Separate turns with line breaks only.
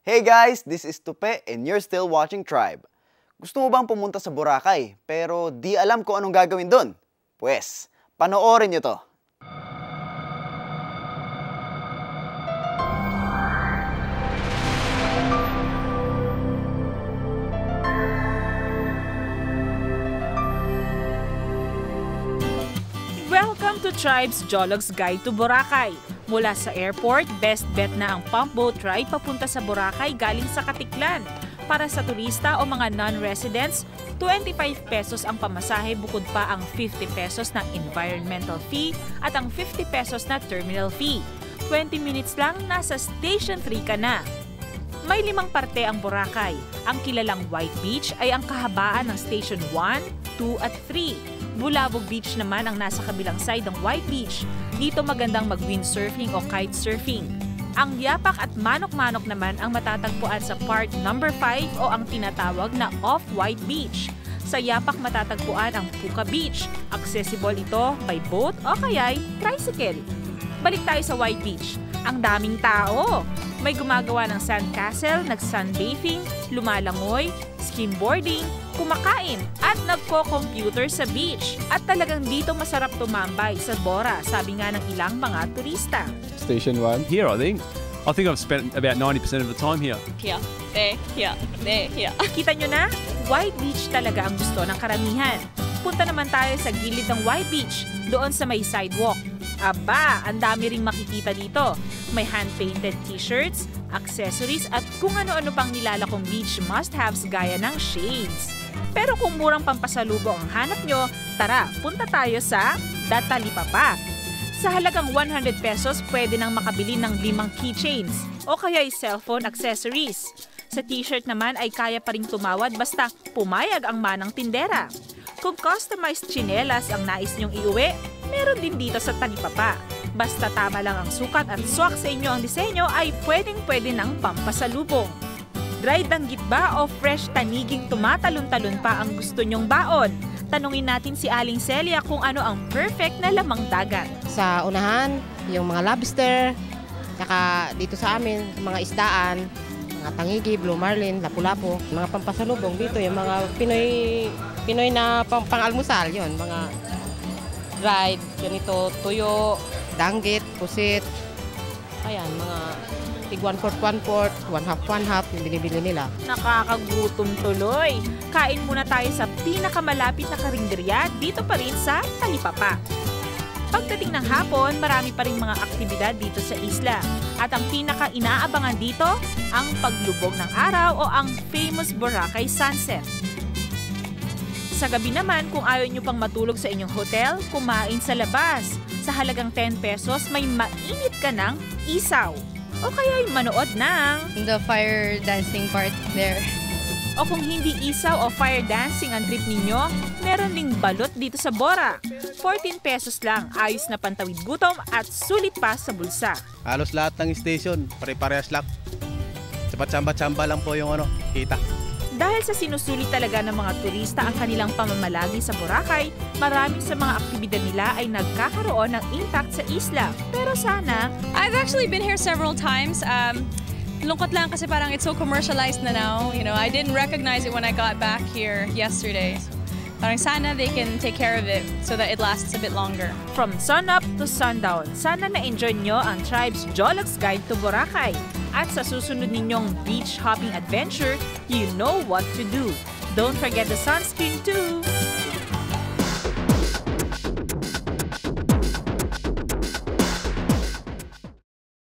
Hey guys, this is Tupe and you're still watching Tribe. Gusto mo bang pumunta sa Boracay pero di alam kung anong gagawin doon? Pwes, panoorin nyo to.
Welcome to Tribe's Jolog's Guide to Boracay. Mula sa airport, best bet na ang pump boat ride papunta sa Boracay galing sa Katiklan. Para sa turista o mga non-residents, 25 pesos ang pamasahe bukod pa ang 50 pesos na environmental fee at ang 50 pesos na terminal fee. 20 minutes lang, nasa Station 3 ka na. May 5 parte ang Boracay. Ang kilalang White Beach ay ang kahabaan ng Station 1, 2 at 3. Bulabog Beach naman ang nasa kabilang side ng White Beach. Dito magandang mag-windsurfing o kitesurfing. Ang Yapak at Manok-Manok naman ang matatagpuan sa part number 5 o ang tinatawag na Off-White Beach. Sa Yapak matatagpuan ang Puka Beach. Accessible ito by boat o kaya'y tricycle. Balik tayo sa White Beach. Ang daming tao. May gumagawa ng sandcastle, nag-sunbathing, lumalangoy, skimboarding, kumakain at nagko-computer sa beach. At talagang dito masarap tumambay sa Bora, sabi nga ng ilang mga turista.
Station 1.
Here, I think. I've spent about 90% of the time here.
Here, there, here.
Kita nyo na? White Beach talaga ang gusto ng karamihan. Punta naman tayo sa gilid ng White Beach, doon sa may sidewalk. Aba, ang dami ring makikita dito. May hand-painted t-shirts, accessories at kung ano-ano pang nilalakong beach must-haves gaya ng shades. Pero kung murang pampasalubong ang hanap nyo, tara, punta tayo sa Datalipapa. Sa halagang 100 pesos, pwede nang makabili ng 5 keychains o kaya'y cellphone accessories. Sa t-shirt naman ay kaya pa ring tumawad basta pumayag ang manang tindera. Kung customized tsinelas ang nais nyong iuwi, meron din dito sa Talipapa. Basta tama lang ang sukat at swak sa inyo ang disenyo ay pwedeng-pwede ng pampasalubong. Dry danggit ba o fresh taniging tumatalon-talon pa ang gusto nyong baon? Tanungin natin si Aling Celia kung ano ang perfect na lamang dagat.
Sa unahan, yung mga lobster, saka dito sa amin, mga isdaan, mga tangigi, blue marlin, lapu-lapu, mga pampasalubong dito, yung mga Pinoy na pang-almusal, yun, mga dried, ganito, tuyo, danggit, pusit, ayan, mga tig 1/4, 1/2, yung binibili nila.
Nakakagutom tuloy. Kain muna tayo sa pinakamalapit na karinderya dito pa rin sa Talipapa. Pagdating ng hapon, marami pa rin mga aktibidad dito sa isla. At ang pinaka-inaabangan dito, ang paglubog ng araw o ang famous Boracay sunset. Sa gabi naman, kung ayaw nyo pang matulog sa inyong hotel, kumain sa labas. Sa halagang 10 pesos, may mainit ka ng isaw. O kaya'y manood ng
The fire dancing part there.
O kung hindi isaw o fire dancing ang trip ninyo, meron ding balot dito sa Bora. 14 pesos lang, ayos na pantawid gutom at sulit pa sa bulsa.
Halos lahat ng station, pare-parehas lang. Tsamba-tsamba lang po yung kita.
Dahil sa sinusulit talaga ng mga turista ang kanilang pamamalagi sa Boracay, marami sa mga aktibidad nila ay nagkakaroon ng impact sa isla. Pero sana...
I've actually been here several times. Lungkot lang kasi parang it's so commercialized na now. You know, I didn't recognize it when I got back here yesterday. So, parang sana they can take care of it so that it lasts a bit longer.
From sunup to sundown, sana na-enjoy nyo ang Tribe's Jolog's Guide to Boracay. At sa susunod ninyong beach hopping adventure, you know what to do. Don't forget the sunscreen too!